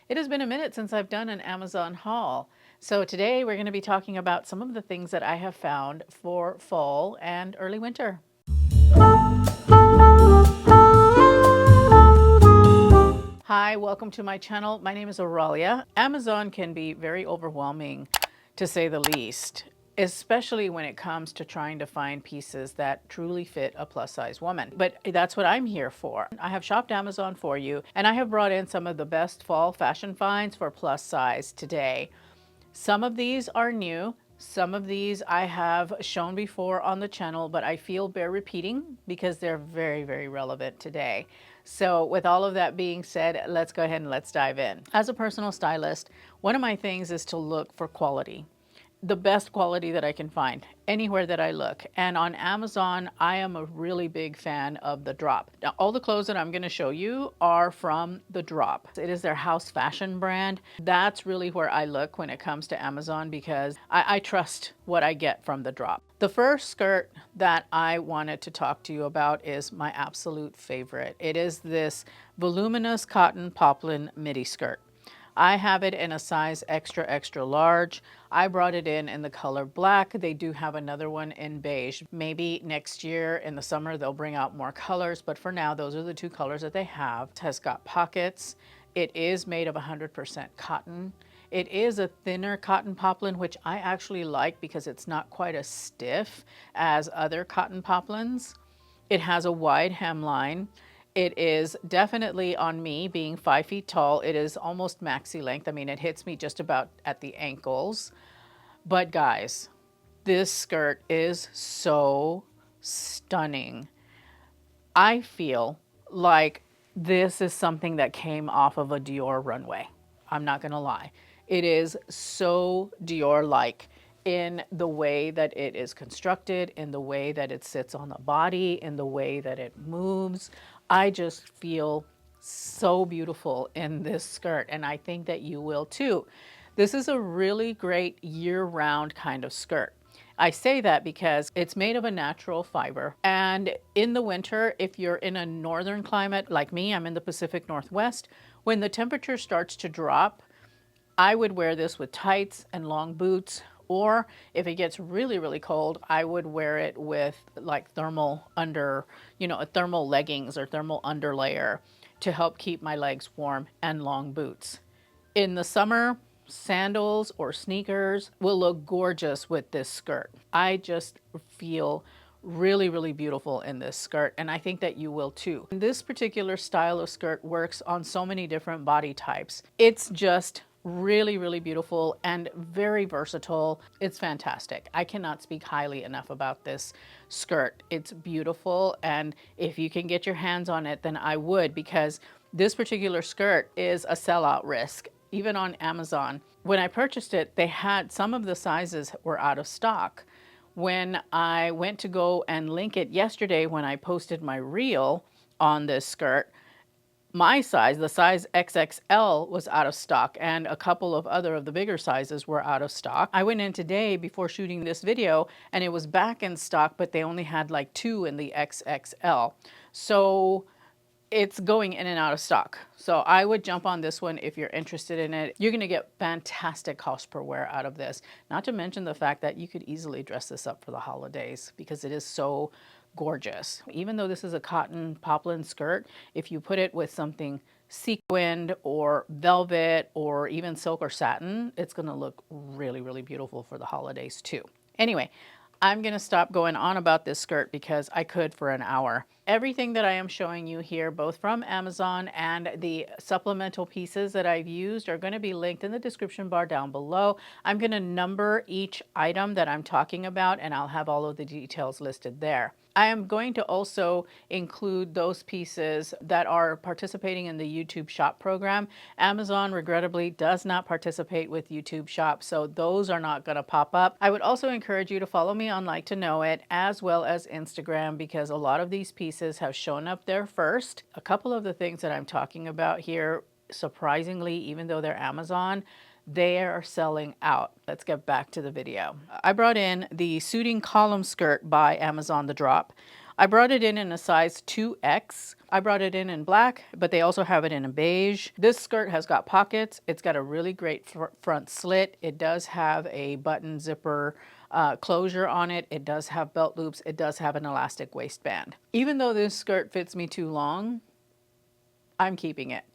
It has been a minute since I've done an Amazon haul. So today we're going to be talking about some of the things that I have found for fall and early winter. Hi, welcome to my channel. My name is Oralia. Amazon can be very overwhelming, to say the least, especially when it comes to trying to find pieces that truly fit a plus size woman. But that's what I'm here for. I have shopped Amazon for you, and I have brought in some of the best fall fashion finds for plus size today. Some of these are new. Some of these I have shown before on the channel, but I feel bear repeating because they're very, very relevant today. So with all of that being said, let's go ahead and let's dive in. As a personal stylist, one of my things is to look for quality. The best quality that I can find anywhere that I look. And on Amazon, I am a really big fan of The Drop. Now, all the clothes that I'm going to show you are from The Drop. It is their house fashion brand. That's really where I look when it comes to Amazon because I trust what I get from The Drop. The first skirt that I wanted to talk to you about is my absolute favorite. It is this voluminous cotton poplin midi skirt. I have it in a size extra, extra large. I brought it in the color black. They do have another one in beige. Maybe next year in the summer they'll bring out more colors, but for now those are the two colors that they have. It has got pockets. It is made of 100% cotton. It is a thinner cotton poplin, which I actually like because it's not quite as stiff as other cotton poplins. It has a wide hemline. It is definitely, on me being 5 feet tall, it is almost maxi length. I mean, it hits me just about at the ankles. But guys, this skirt is so stunning. I feel like this is something that came off of a Dior runway. I'm not gonna lie. It is so Dior-like in the way that it is constructed, in the way that it sits on the body, in the way that it moves. I just feel so beautiful in this skirt, and I think that you will too. This is a really great year-round kind of skirt. I say that because it's made of a natural fiber, and in the winter, if you're in a northern climate like me, I'm in the Pacific Northwest, when the temperature starts to drop, I would wear this with tights and long boots, or if it gets really, really cold, I would wear it with like thermal thermal leggings or thermal underlayer to help keep my legs warm, and long boots. In the summer, sandals or sneakers will look gorgeous with this skirt. I just feel really, really beautiful in this skirt, and I think that you will too. This particular style of skirt works on so many different body types. It's just really, really beautiful and very versatile. It's fantastic. I cannot speak highly enough about this skirt. It's beautiful, and if you can get your hands on it, then I would, because this particular skirt is a sellout risk, even on Amazon. When I purchased it, they had some of the sizes were out of stock. When I went to go and link it yesterday when I posted my reel on this skirt, my size, the size XXL, was out of stock, and a couple of other of the bigger sizes were out of stock. I went in today before shooting this video and it was back in stock, but they only had like 2 in the XXL. So it's going in and out of stock. So I would jump on this one if you're interested in it. You're gonna get fantastic cost per wear out of this. Not to mention the fact that you could easily dress this up for the holidays because it is so gorgeous. Even though this is a cotton poplin skirt, if you put it with something sequined or velvet or even silk or satin, it's gonna look really, really beautiful for the holidays too. Anyway, I'm gonna stop going on about this skirt because I could for an hour. Everything that I am showing you here, both from Amazon and the supplemental pieces that I've used, are going to be linked in the description bar down below. I'm going to number each item that I'm talking about, and I'll have all of the details listed there. I am going to also include those pieces that are participating in the YouTube Shop program. Amazon, regrettably, does not participate with YouTube Shop, so those are not going to pop up. I would also encourage you to follow me on Like to Know It, as well as Instagram, because a lot of these pieces have shown up there first. A couple of the things that I'm talking about here, surprisingly, even though they're Amazon, they are selling out. Let's get back to the video. I brought in the suiting column skirt by Amazon The Drop. I brought it in a size 2X. I brought it in black, but they also have it in a beige. This skirt has got pockets. It's got a really great front slit. It does have a button zipper closure on it. It does have belt loops. It does have an elastic waistband. Even though this skirt fits me too long, I'm keeping it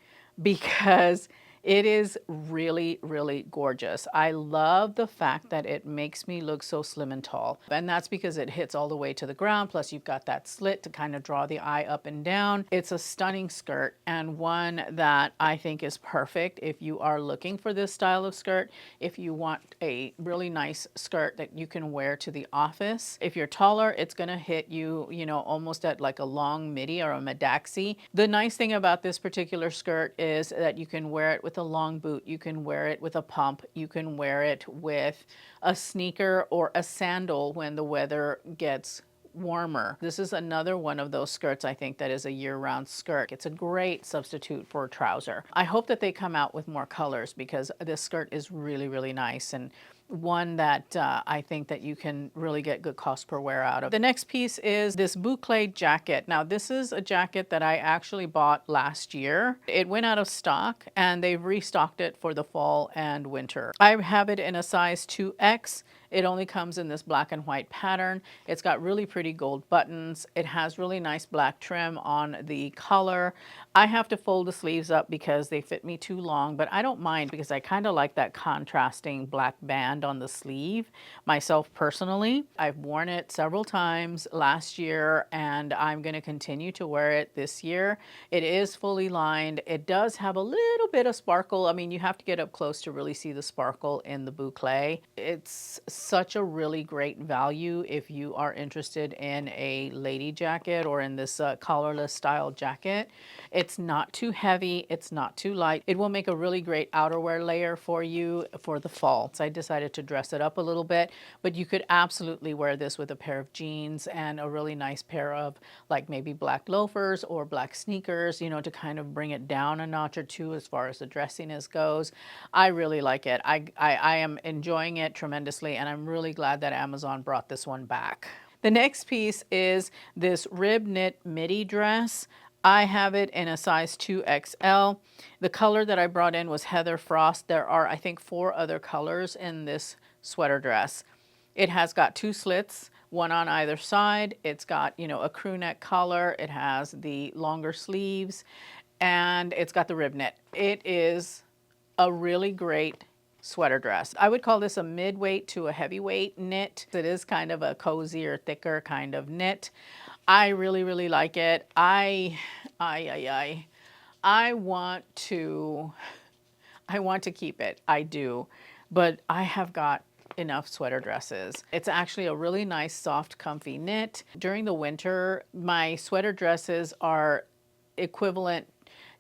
because it is really, really gorgeous. I love the fact that it makes me look so slim and tall. And that's because it hits all the way to the ground. Plus you've got that slit to kind of draw the eye up and down. It's a stunning skirt and one that I think is perfect if you are looking for this style of skirt. If you want a really nice skirt that you can wear to the office. If you're taller, it's gonna hit you, you know, almost at like a long midi or a madaxi. The nice thing about this particular skirt is that you can wear it with a long boot, you can wear it with a pump, you can wear it with a sneaker or a sandal when the weather gets warmer. This is another one of those skirts I think that is a year-round skirt. It's a great substitute for a trouser. I hope that they come out with more colors because this skirt is really, really nice and one that I think that you can really get good cost per wear out of. The next piece is this Boulay Jacket. Now this is a jacket that I actually bought last year. It went out of stock and they've restocked it for the fall and winter. I have it in a size 2X. It only comes in this black and white pattern. It's got really pretty gold buttons. It has really nice black trim on the collar. I have to fold the sleeves up because they fit me too long, but I don't mind because I kind of like that contrasting black band on the sleeve myself personally. I've worn it several times last year and I'm going to continue to wear it this year. It is fully lined. It does have a little bit of sparkle. I mean, you have to get up close to really see the sparkle in the boucle. It's such a really great value if you are interested in a lady jacket or in this collarless style jacket. It's not too heavy, it's not too light. It will make a really great outerwear layer for you for the fall. So I decided to dress it up a little bit, but you could absolutely wear this with a pair of jeans and a really nice pair of like maybe black loafers or black sneakers, you know, to kind of bring it down a notch or two as far as the dressiness goes. I really like it. I am enjoying it tremendously and I'm really glad that Amazon brought this one back. The next piece is this rib knit midi dress. I have it in a size 2XL. The color that I brought in was Heather Frost. There are, I think, 4 other colors in this sweater dress. It has got 2 slits, one on either side. It's got, you know, a crew neck collar. It has the longer sleeves and it's got the rib knit. It is a really great sweater dress. I would call this a midweight to a heavyweight knit. It is kind of a cozier, thicker kind of knit. I really, really like it. I want to keep it. I do, but I have got enough sweater dresses. It's actually a really nice, soft, comfy knit. During the winter, my sweater dresses are equivalent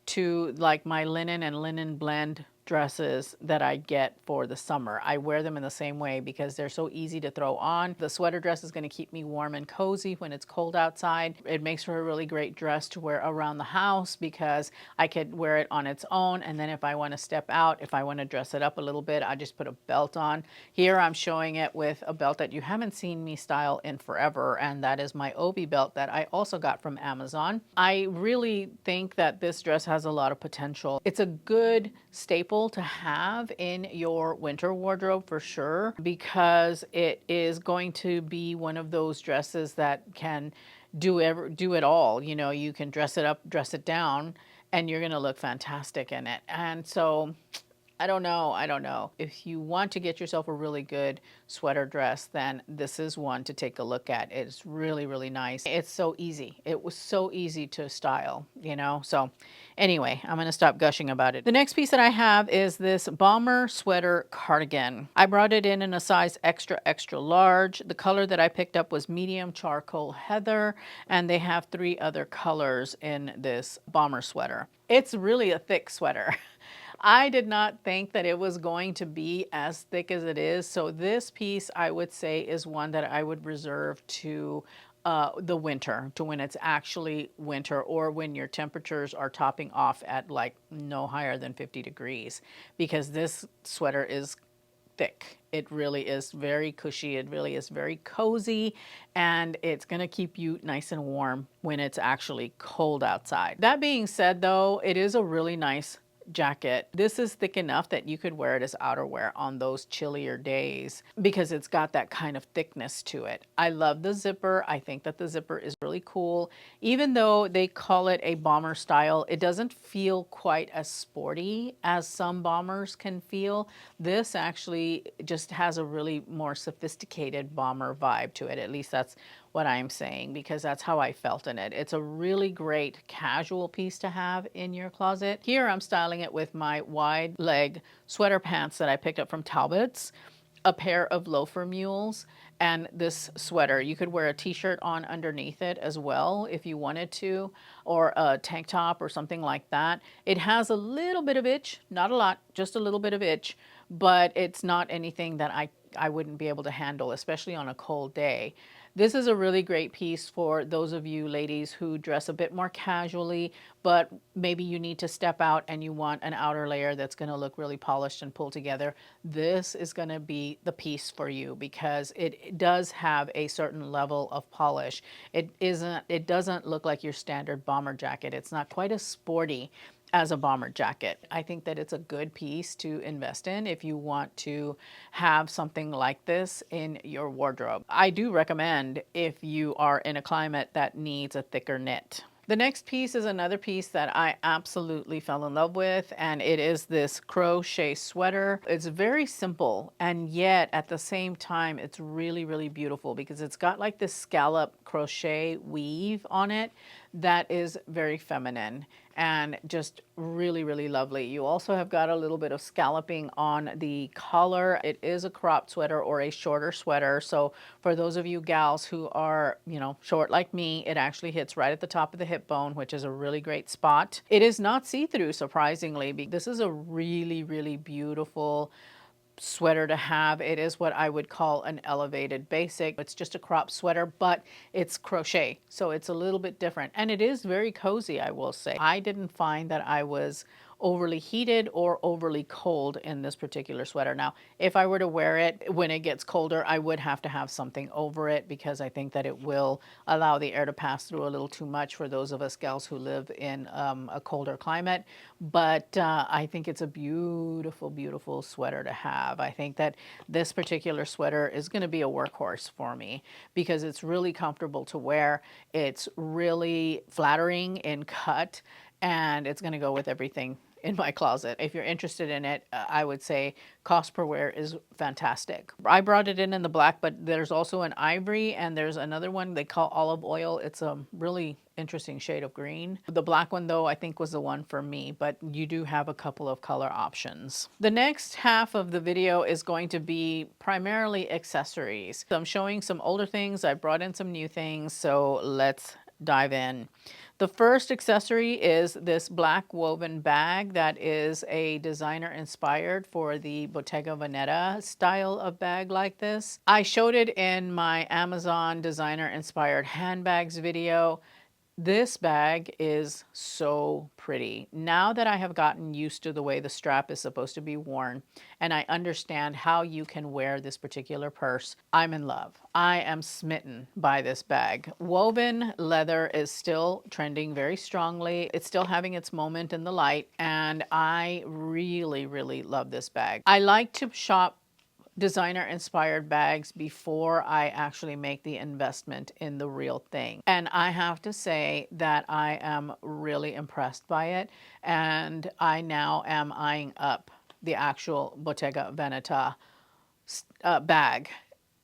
to like my linen and linen blend dresses that I get for the summer. I wear them in the same way because they're so easy to throw on. The sweater dress is going to keep me warm and cozy when it's cold outside. It makes for a really great dress to wear around the house because I could wear it on its own, and then if I want to step out, if I want to dress it up a little bit, I just put a belt on. Here I'm showing it with a belt that you haven't seen me style in forever, and that is my Obi belt that I also got from Amazon. I really think that this dress has a lot of potential. It's a good staple to have in your winter wardrobe for sure, because it is going to be one of those dresses that can do it all. You know, you can dress it up, dress it down, and you're going to look fantastic in it. And so I don't know. If you want to get yourself a really good sweater dress, then this is one to take a look at. It's really, really nice. It's so easy. It was so easy to style, you know? So anyway, I'm going to stop gushing about it. The next piece that I have is this bomber sweater cardigan. I brought it in a size extra, extra large. The color that I picked up was medium charcoal heather, and they have 3 other colors in this bomber sweater. It's really a thick sweater. I did not think that it was going to be as thick as it is. So this piece, I would say, is one that I would reserve to the winter, to when it's actually winter or when your temperatures are topping off at like no higher than 50 degrees, because this sweater is thick. It really is very cushy. It really is very cozy, and it's going to keep you nice and warm when it's actually cold outside. That being said, though, it is a really nice jacket. This is thick enough that you could wear it as outerwear on those chillier days because it's got that kind of thickness to it. I love the zipper. I think that the zipper is really cool. Even though they call it a bomber style, it doesn't feel quite as sporty as some bombers can feel. This actually just has a really more sophisticated bomber vibe to it. At least that's what I'm saying, because that's how I felt in it. It's a really great casual piece to have in your closet. Here I'm styling it with my wide leg sweater pants that I picked up from Talbot's, a pair of loafer mules, and this sweater. You could wear a t-shirt on underneath it as well if you wanted to, or a tank top or something like that. It has a little bit of itch, not a lot, just a little bit of itch, but it's not anything that I wouldn't be able to handle, especially on a cold day. This is a really great piece for those of you ladies who dress a bit more casually, but maybe you need to step out and you want an outer layer that's going to look really polished and pulled together. This is going to be the piece for you because it does have a certain level of polish. It doesn't look like your standard bomber jacket. It's not quite as sporty as a bomber jacket. I think that it's a good piece to invest in if you want to have something like this in your wardrobe. I do recommend if you are in a climate that needs a thicker knit. The next piece is another piece that I absolutely fell in love with, and it is this crochet sweater. It's very simple, and yet at the same time, it's really, really beautiful because it's got like this scallop crochet weave on it that is very feminine and just really, really lovely. You also have got a little bit of scalloping on the collar. It is a cropped sweater or a shorter sweater. So for those of you gals who are, short like me, it actually hits right at the top of the hip bone, which is a really great spot. It is not see-through, surprisingly. This is a really, really beautiful sweater to have. It is what I would call an elevated basic. It's just a crop sweater, but it's crochet, so it's a little bit different, and it is very cozy, I will say. I didn't find that I was overly heated or overly cold in this particular sweater. Now, if I were to wear it when it gets colder, I would have to have something over it because I think that it will allow the air to pass through a little too much for those of us gals who live in a colder climate. But I think it's a beautiful, beautiful sweater to have. I think that this particular sweater is going to be a workhorse for me because it's really comfortable to wear. It's really flattering in cut, and it's going to go with everything in my closet. If you're interested in it, I would say cost per wear is fantastic. I brought it in the black, but there's also an ivory, and there's another one they call olive oil. It's a really interesting shade of green. The black one, though, I think was the one for me, but you do have a couple of color options. The next half of the video is going to be primarily accessories. So I'm showing some older things. I brought in some new things, so let's dive in. The first accessory is this black woven bag that is a designer inspired for the Bottega Veneta style of bag like this. I showed it in my Amazon designer inspired handbags video. This bag is so pretty. Now that I have gotten used to the way the strap is supposed to be worn, and I understand how you can wear this particular purse, I'm in love. I am smitten by this bag. Woven leather is still trending very strongly. It's still having its moment in the light, and I really, really love this bag. I like to shop designer inspired bags before I actually make the investment in the real thing. And I have to say that I am really impressed by it, and I now am eyeing up the actual Bottega Veneta bag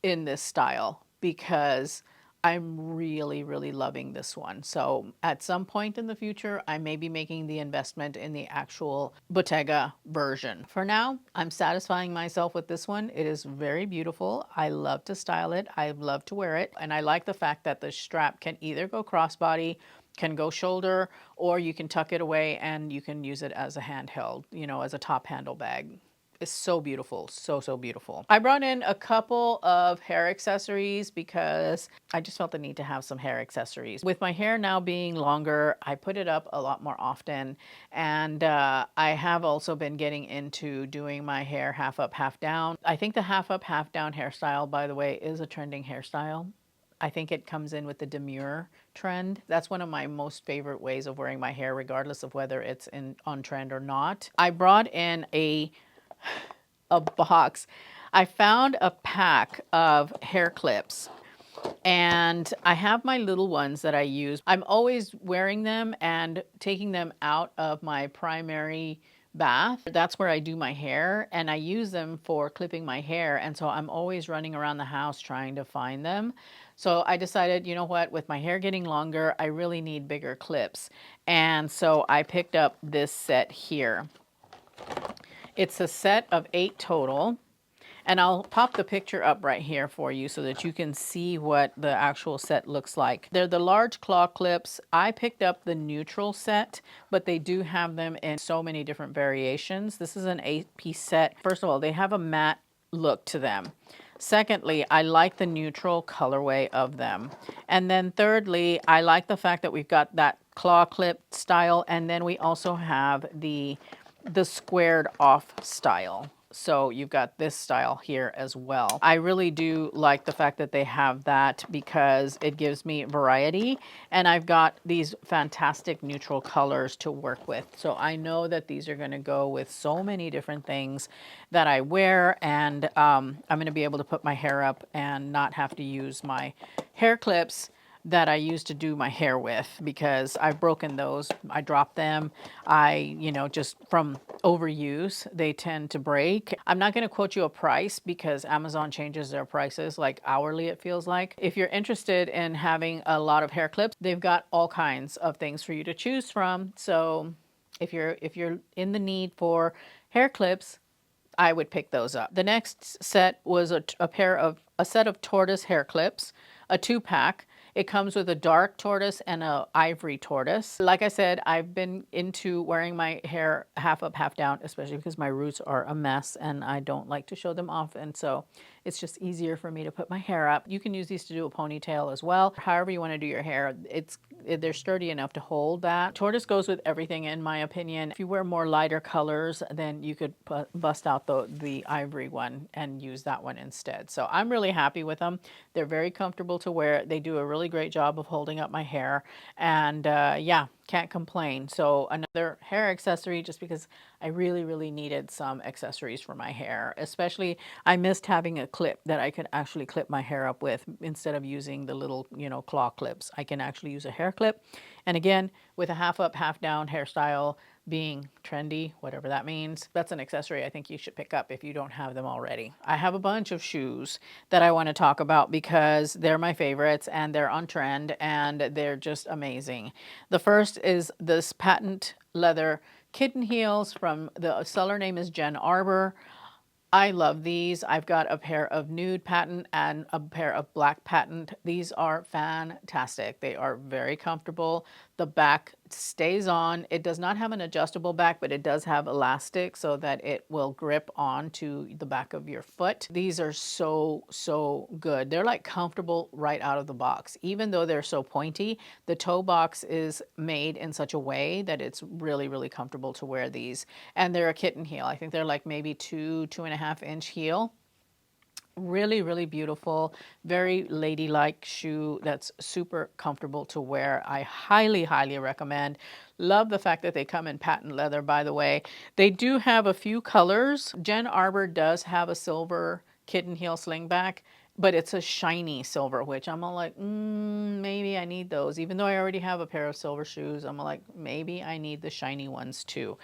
in this style because I'm really, really loving this one. So at some point in the future, I may be making the investment in the actual Bottega version. For now, I'm satisfying myself with this one. It is very beautiful. I love to style it. I love to wear it. And I like the fact that the strap can either go crossbody, can go shoulder, or you can tuck it away and you can use it as a handheld, as a top handle bag. is so beautiful, so, so beautiful. I brought in a couple of hair accessories because I just felt the need to have some hair accessories. With my hair now being longer, I put it up a lot more often, and I have also been getting into doing my hair half up, half down. I think the half up, half down hairstyle, by the way, is a trending hairstyle. I think it comes in with the demure trend. That's one of my most favorite ways of wearing my hair, regardless of whether it's on trend or not. I brought in a box. I found a pack of hair clips, and I have my little ones that I use. I'm always wearing them and taking them out of my primary bath. That's where I do my hair, and I use them for clipping my hair, and so I'm always running around the house trying to find them. So I decided, you know what, with my hair getting longer, I really need bigger clips. And so I picked up this set here. It's a set of 8 total. And I'll pop the picture up right here for you so that you can see what the actual set looks like. They're the large claw clips. I picked up the neutral set, but they do have them in so many different variations. This is an 8-piece set. First of all, they have a matte look to them. Secondly, I like the neutral colorway of them. And then thirdly, I like the fact that we've got that claw clip style, and then we also have the squared off style. So you've got this style here as well. I really do like the fact that they have that because it gives me variety, and I've got these fantastic neutral colors to work with. So I know that these are going to go with so many different things that I wear, and I'm going to be able to put my hair up and not have to use my hair clips that I used to do my hair with, because I've broken those. I dropped them. Just from overuse, they tend to break. I'm not going to quote you a price because Amazon changes their prices like hourly, it feels like. If you're interested in having a lot of hair clips, they've got all kinds of things for you to choose from. So if you're in the need for hair clips, I would pick those up. The next set was a set of tortoise hair clips, a 2-pack. It comes with a dark tortoise and an ivory tortoise. Like I said, I've been into wearing my hair half up, half down, especially because my roots are a mess and I don't like to show them off. And so it's just easier for me to put my hair up. You can use these to do a ponytail as well. However you want to do your hair, they're sturdy enough to hold that. Tortoise goes with everything, in my opinion. If you wear more lighter colors, then you could bust out the ivory one and use that one instead. So I'm really happy with them. They're very comfortable to wear. They do a really great job of holding up my hair, and yeah, can't complain. So another hair accessory, just because I really, really needed some accessories for my hair. Especially, I missed having a clip that I could actually clip my hair up with instead of using the little, claw clips. I can actually use a hair clip. And again, with a half up, half down hairstyle being trendy, whatever that means, that's an accessory I think you should pick up if you don't have them already. I have a bunch of shoes that I want to talk about because they're my favorites and they're on trend and they're just amazing. The first is this patent leather kitten heels from the seller name is Jen Arbor. I love these. I've got a pair of nude patent and a pair of black patent. These are fantastic. They are very comfortable. The back stays on. It does not have an adjustable back, but it does have elastic so that it will grip onto the back of your foot. These are so, so good. They're like comfortable right out of the box. Even though they're so pointy, the toe box is made in such a way that it's really, really comfortable to wear these. And they're a kitten heel. I think they're like maybe 2.5 inch heel. Really, really beautiful, very ladylike shoe that's super comfortable to wear. I highly, highly recommend. Love the fact that they come in patent leather, by the way. They do have a few colors. Jen Arbor does have a silver kitten heel slingback, but it's a shiny silver, which I'm all like, maybe I need those. Even though I already have a pair of silver shoes, I'm like, maybe I need the shiny ones too.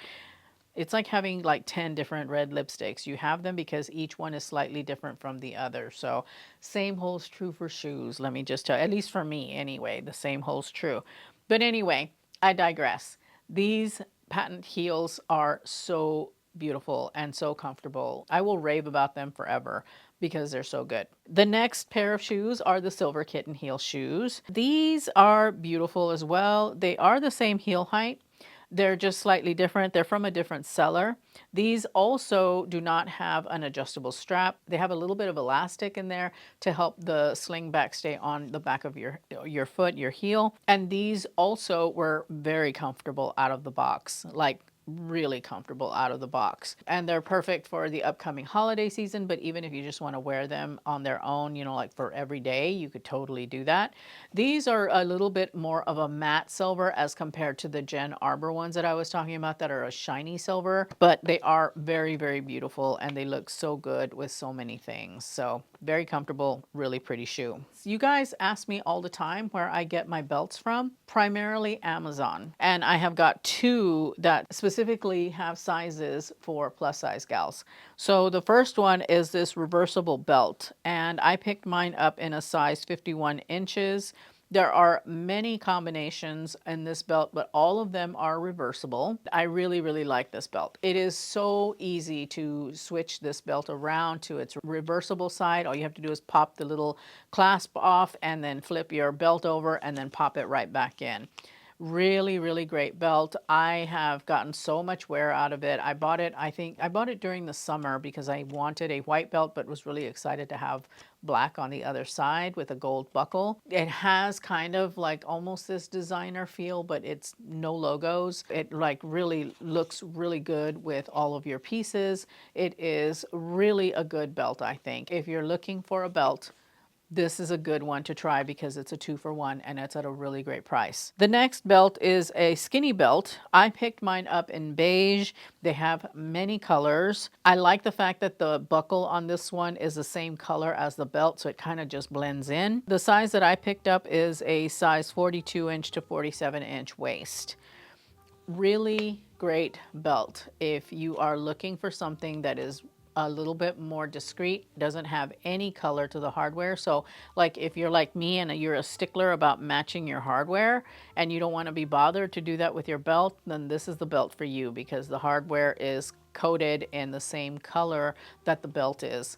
It's like having like 10 different red lipsticks. You have them because each one is slightly different from the other. So same holds true for shoes. Let me just tell you, at least for me anyway, the same holds true. But anyway, I digress. These patent heels are so beautiful and so comfortable. I will rave about them forever because they're so good. The next pair of shoes are the silver kitten heel shoes. These are beautiful as well. They are the same heel height. They're just slightly different. They're from a different seller. These also do not have an adjustable strap. They have a little bit of elastic in there to help the sling back stay on the back of your foot, your heel. And these also were very comfortable out of the box, like really comfortable out of the box. And they're perfect for the upcoming holiday season, but even if you just want to wear them on their own, you know, like for every day, you could totally do that. These are a little bit more of a matte silver as compared to the Jen Arbor ones that I was talking about that are a shiny silver, but they are very, very beautiful and they look so good with so many things. So very comfortable, really pretty shoe. You guys ask me all the time where I get my belts from, primarily Amazon. And I have got two that specifically have sizes for plus size gals. So the first one is this reversible belt, and I picked mine up in a size 51 inches. There are many combinations in this belt, but all of them are reversible. I really, really like this belt. It is so easy to switch this belt around to its reversible side. All you have to do is pop the little clasp off and then flip your belt over and then pop it right back in. Really, really great belt. I have gotten so much wear out of it. I bought it during the summer because I wanted a white belt, but was really excited to have black on the other side with a gold buckle. It has kind of like almost this designer feel, but it's no logos. It like really looks really good with all of your pieces. It is really a good belt, I think. If you're looking for a belt, this is a good one to try because it's a 2-for-1 and it's at a really great price. The next belt is a skinny belt. I picked mine up in beige. They have many colors. I like the fact that the buckle on this one is the same color as the belt, so it kind of just blends in. The size that I picked up is a size 42 inch to 47 inch waist. Really great belt if you are looking for something that is a little bit more discreet, doesn't have any color to the hardware. So like if you're like me and you're a stickler about matching your hardware and you don't want to be bothered to do that with your belt, then this is the belt for you because the hardware is coated in the same color that the belt is.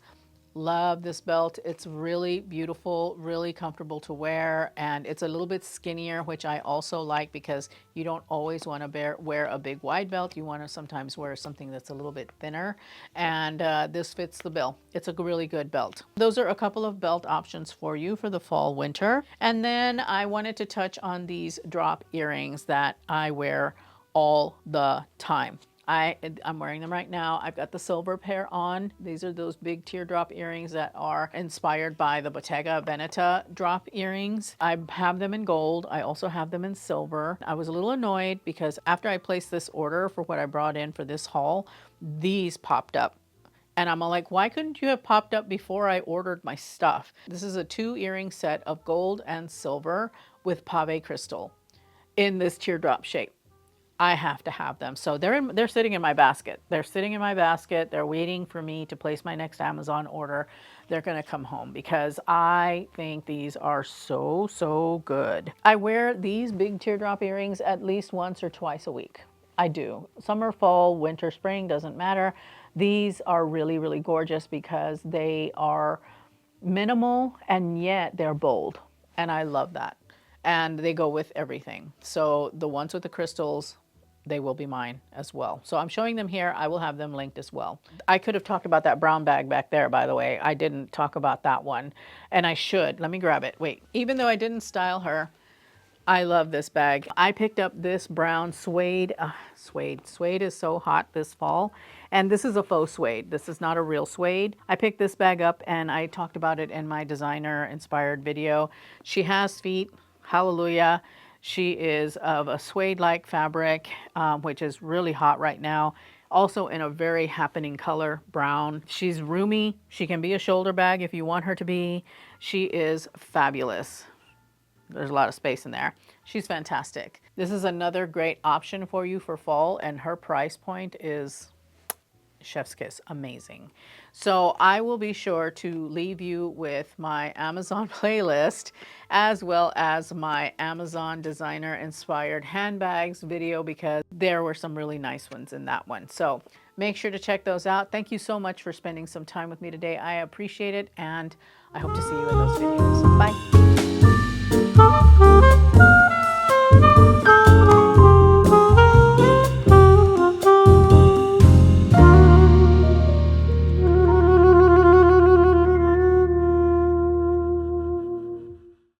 Love this belt. It's really beautiful, really comfortable to wear, and it's a little bit skinnier, which I also like because you don't always want to wear a big wide belt. You want to sometimes wear something that's a little bit thinner, and this fits the bill. It's a really good belt. Those are a couple of belt options for you for the fall winter. And then I wanted to touch on these drop earrings that I wear all the time. I'm wearing them right now. I've got the silver pair on. These are those big teardrop earrings that are inspired by the Bottega Veneta drop earrings. I have them in gold. I also have them in silver. I was a little annoyed because after I placed this order for what I brought in for this haul, these popped up. And I'm like, why couldn't you have popped up before I ordered my stuff? This is a 2 earring set of gold and silver with pave crystal in this teardrop shape. I have to have them. So they're sitting in my basket. They're sitting in my basket. They're waiting for me to place my next Amazon order. They're going to come home because I think these are so, so good. I wear these big teardrop earrings at least once or twice a week. I do. Summer, fall, winter, spring, doesn't matter. These are really, really gorgeous because they are minimal and yet they're bold. And I love that. And they go with everything. So the ones with the crystals, they will be mine as well. So I'm showing them here. I will have them linked as well. I could have talked about that brown bag back there, by the way. I didn't talk about that one, and I should. Let me grab it. Wait, even though I didn't style her, I love this bag. I picked up this brown suede. Suede is so hot this fall. And this is a faux suede. This is not a real suede. I picked this bag up and I talked about it in my designer inspired video. She has feet. Hallelujah. She is of a suede-like fabric, which is really hot right now. Also in a very happening color, brown. She's roomy. She can be a shoulder bag if you want her to be. She is fabulous. There's a lot of space in there. She's fantastic. This is another great option for you for fall, and her price point is chef's kiss, amazing. So I will be sure to leave you with my Amazon playlist as well as my Amazon designer inspired handbags video because there were some really nice ones in that one. So make sure to check those out. Thank you so much for spending some time with me today. I appreciate it, and I hope to see you in those videos. Bye.